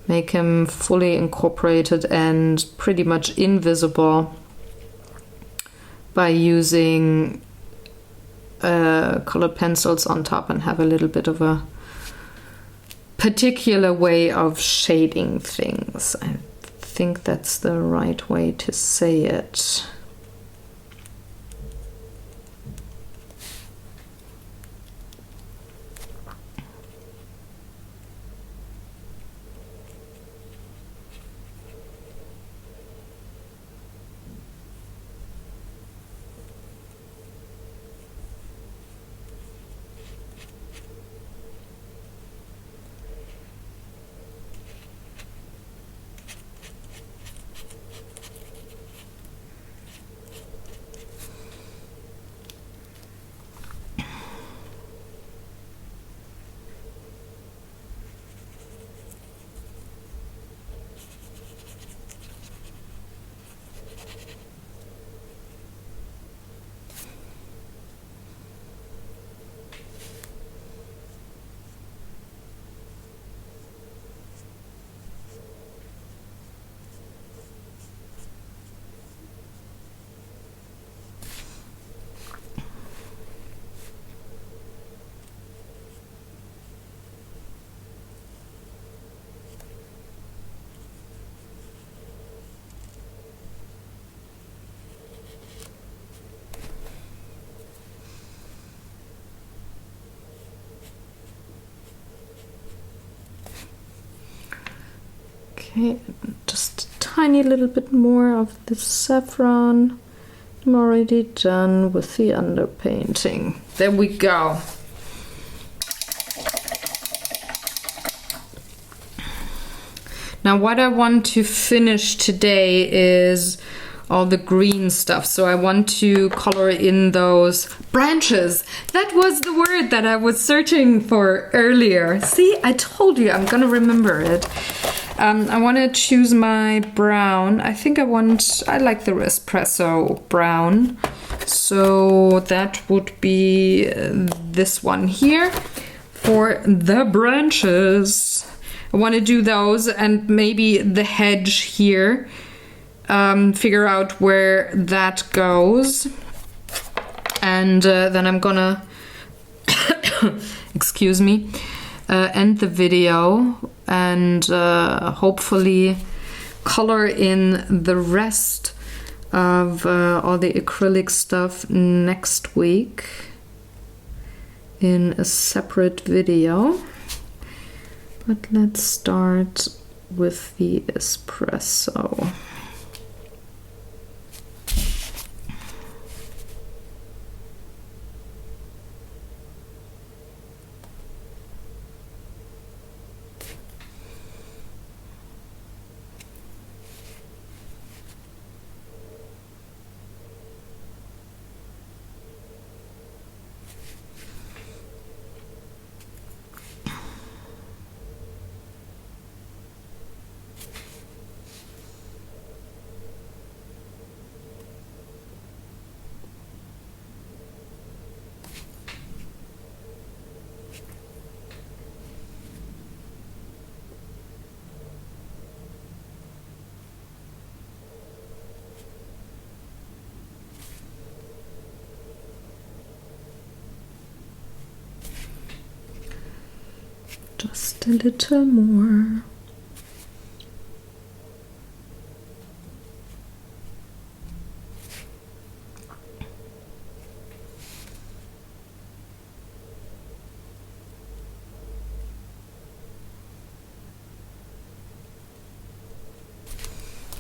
make him fully incorporated and pretty much invisible by using colored pencils on top, and have a little bit of a particular way of shading things. I think that's the right way to say it. Okay, just a tiny little bit more of the saffron. I'm already done with the underpainting. There we go. Now what I want to finish today is all the green stuff. So I want to color in those branches. That was the word that I was searching for earlier. See, I told you I'm gonna remember it. I want to choose my brown. I think I like the espresso brown. So that would be this one here for the branches. I want to do those and maybe the hedge here. Figure out where that goes. And then I'm gonna, excuse me, end the video and hopefully color in the rest of all the acrylic stuff next week in a separate video. But let's start with the espresso. Just a little more.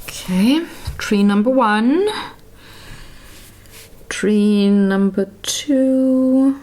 Okay, tree number 1, tree number 2.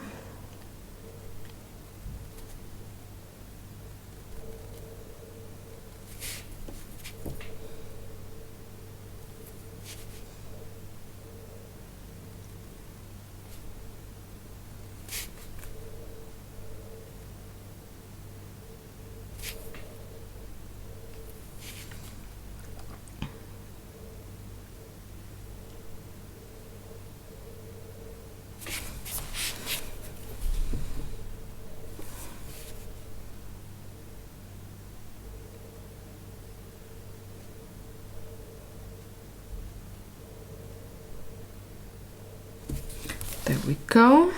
There we go.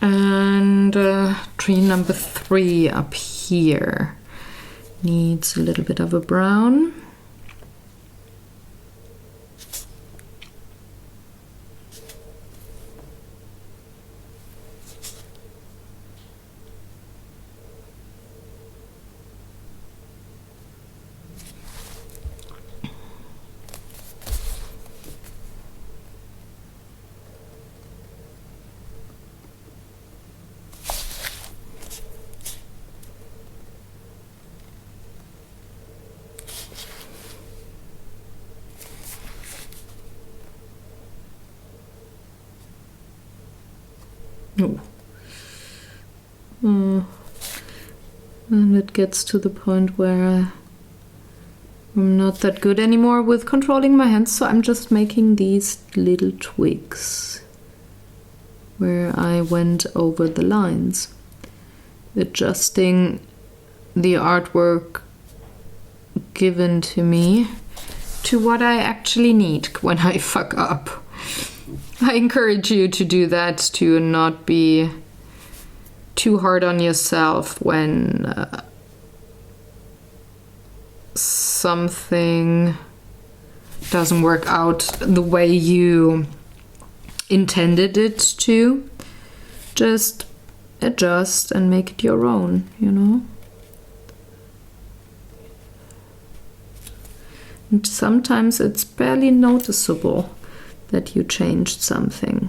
And tree number 3 up here needs a little bit of a brown. Oh. And it gets to the point where I'm not that good anymore with controlling my hands, so I'm just making these little tweaks where I went over the lines, adjusting the artwork given to me to what I actually need when I fuck up. I encourage you to do that, to not be too hard on yourself when something doesn't work out the way you intended it to. Just adjust and make it your own, you know? And sometimes it's barely noticeable that you changed something.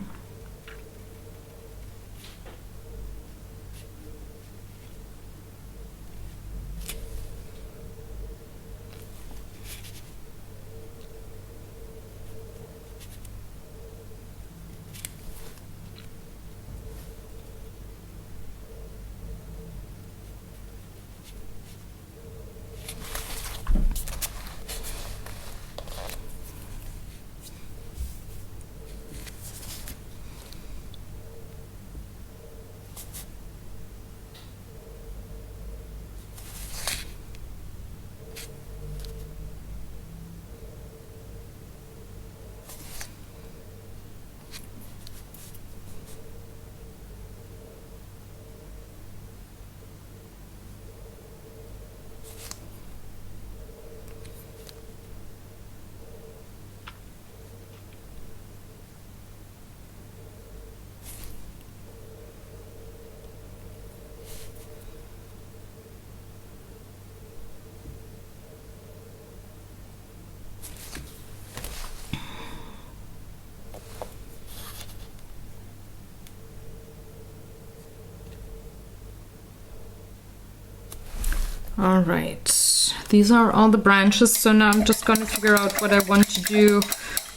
All right, these are all the branches. So now I'm just going to figure out what I want to do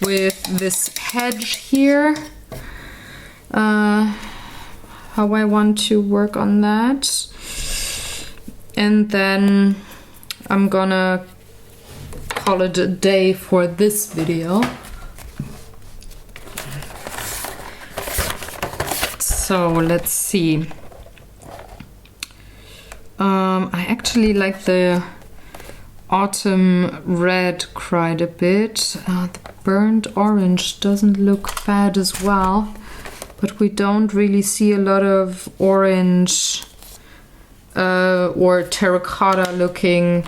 with this hedge here. How I want to work on that. And then I'm gonna call it a day for this video. So let's see. I actually like the autumn red quite a bit. The burnt orange doesn't look bad as well, but we don't really see a lot of orange or terracotta looking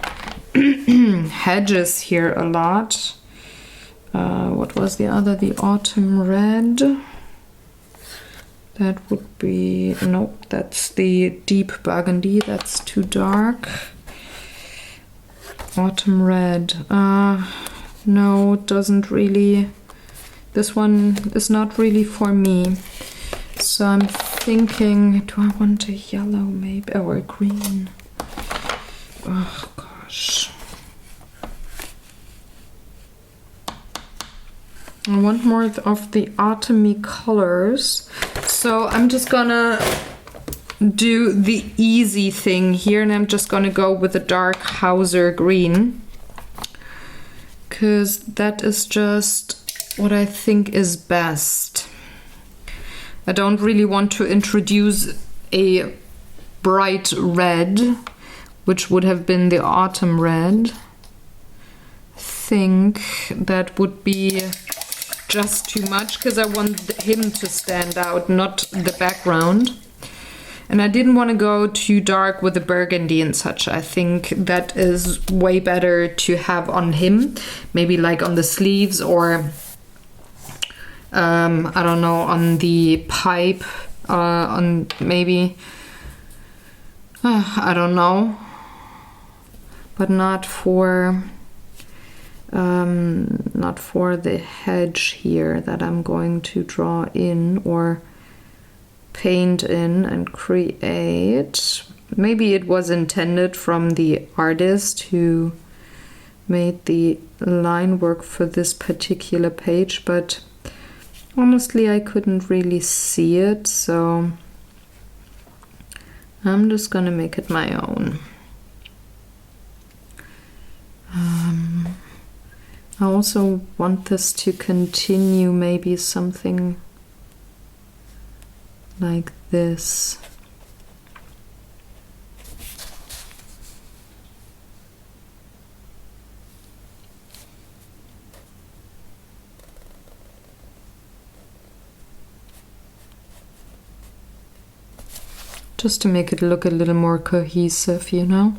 hedges here a lot. What was the other? The autumn red. That would be, nope, that's the deep burgundy, that's too dark. Autumn red, no, it doesn't really, this one is not really for me. So I'm thinking, do I want a yellow maybe, or a green? Oh gosh. I want more of the autumny colors. So I'm just gonna do the easy thing here, and I'm just gonna go with a dark Hauser green, because that is just what I think is best. I don't really want to introduce a bright red, which would have been the autumn red. I think that would be just too much, because I want him to stand out, not the background. And I didn't want to go too dark with the burgundy and such. I think that is way better to have on him, maybe like on the sleeves, or I don't know, on the pipe, on maybe, I don't know, but not for the hedge here that I'm going to draw in or paint in and create. Maybe it was intended from the artist who made the line work for this particular page, but honestly I couldn't really see it, so I'm just gonna make it my own. I also want this to continue, maybe something like this. Just to make it look a little more cohesive, you know?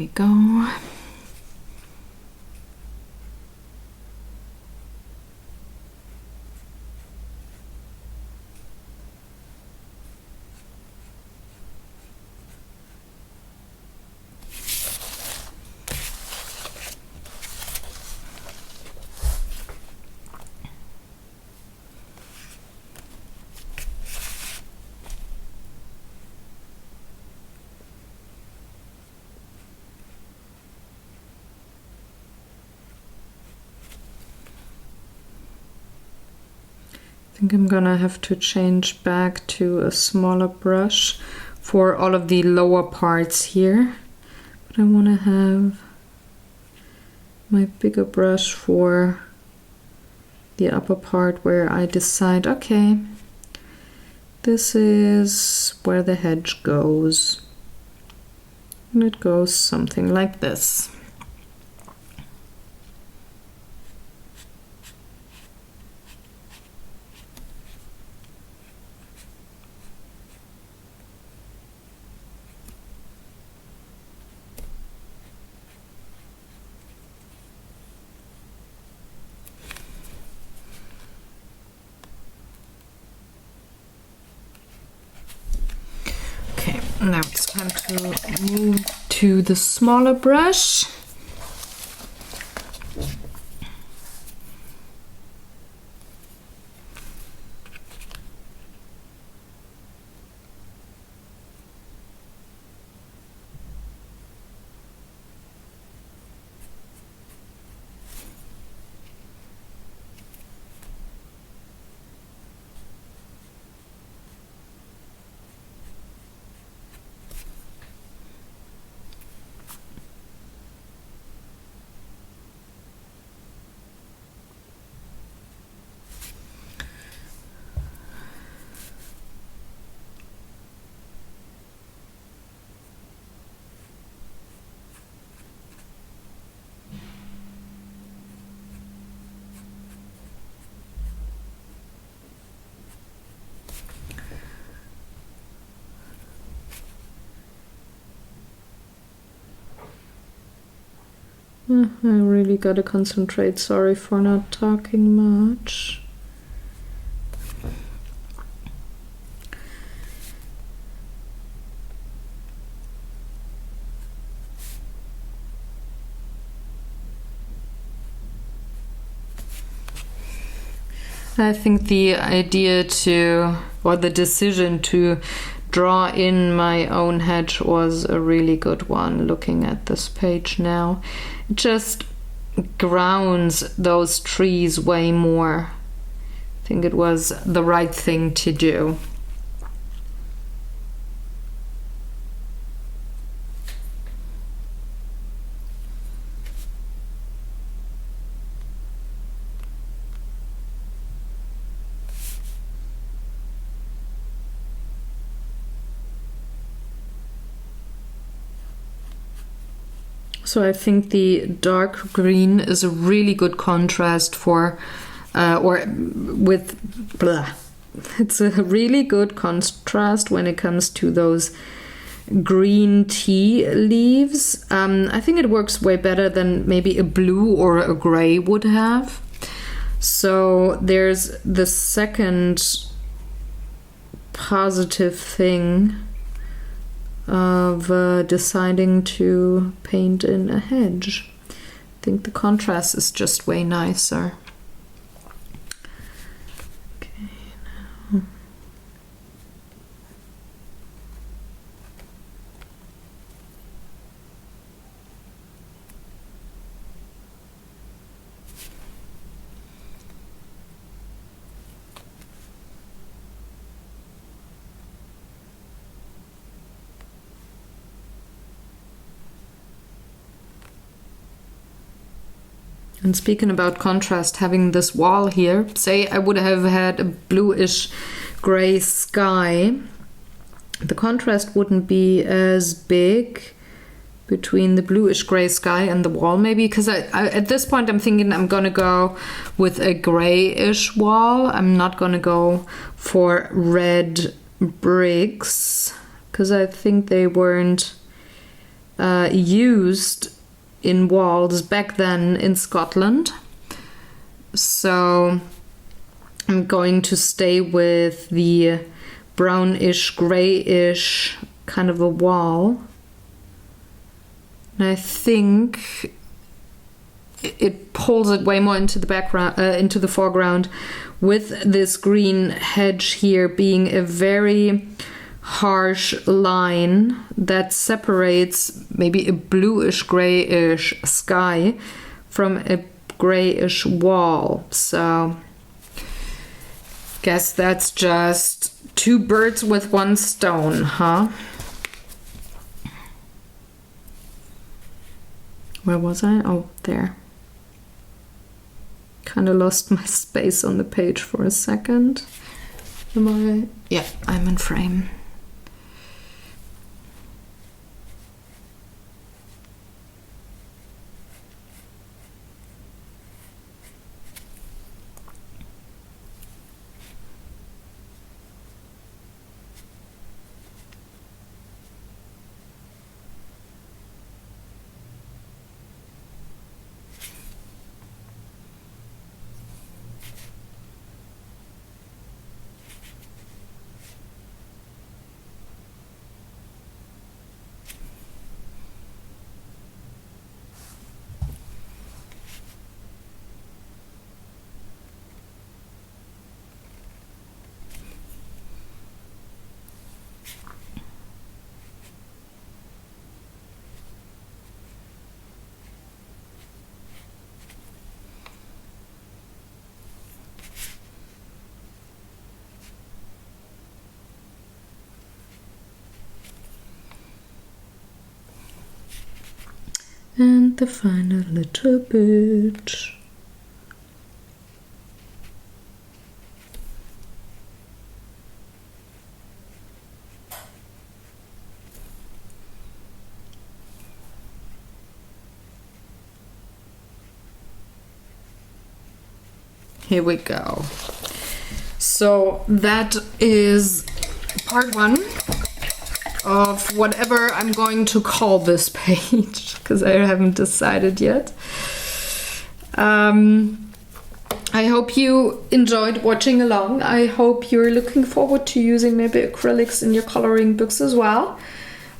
we go. I think I'm gonna have to change back to a smaller brush for all of the lower parts here, but I want to have my bigger brush for the upper part where I decide, okay, this is where the hedge goes, and it goes something like this. Now it's time to move to the smaller brush. I really gotta concentrate. Sorry for not talking much. I think the idea to, or the decision to draw in my own hedge was a really good one. Looking at this page now, it just grounds those trees way more. I think it was the right thing to do. So I think the dark green is a really good contrast for, it's a really good contrast when it comes to those green tea leaves. I think it works way better than maybe a blue or a gray would have. So there's the second positive thing of deciding to paint in a hedge. I think the contrast is just way nicer. Okay, now. And speaking about contrast, having this wall here, say I would have had a bluish gray sky, the contrast wouldn't be as big between the bluish gray sky and the wall, maybe, because I at this point I'm thinking I'm gonna go with a grayish wall. I'm not gonna go for red bricks because I think they weren't used in walls back then in Scotland. So I'm going to stay with the brownish, grayish kind of a wall. And I think it pulls it way more into the background, into the foreground, with this green hedge here being a very harsh line that separates maybe a bluish, grayish sky from a grayish wall. So guess that's just two birds with one stone, huh? Where was I? Oh, there. Kind of lost my space on the page for a second. Am I? Yeah, I'm in frame. And the final little bit. Here we go. So that is part one of whatever I'm going to call this page, because I haven't decided yet. I hope you enjoyed watching along. I hope you're looking forward to using maybe acrylics in your coloring books as well.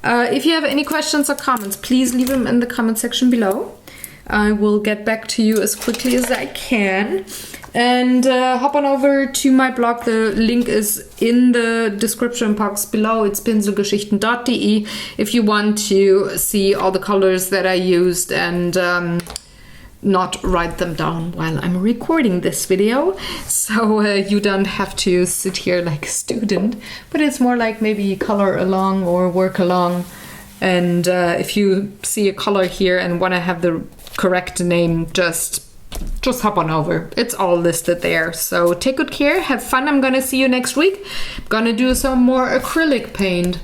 If you have any questions or comments, please leave them in the comment section below. I will get back to you as quickly as I can. And hop on over to my blog. The link is in the description box below. It's pinselgeschichten.de if you want to see all the colors that I used and not write them down while I'm recording this video. So you don't have to sit here like a student, but it's more like maybe color along or work along. And if you see a color here and want to have the correct name, just hop on over. It's all listed there. So take good care, have fun. I'm gonna see you next week. I'm gonna do some more acrylic paint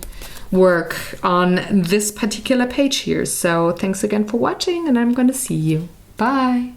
work on this particular page here. So thanks again for watching, and I'm gonna see you. Bye.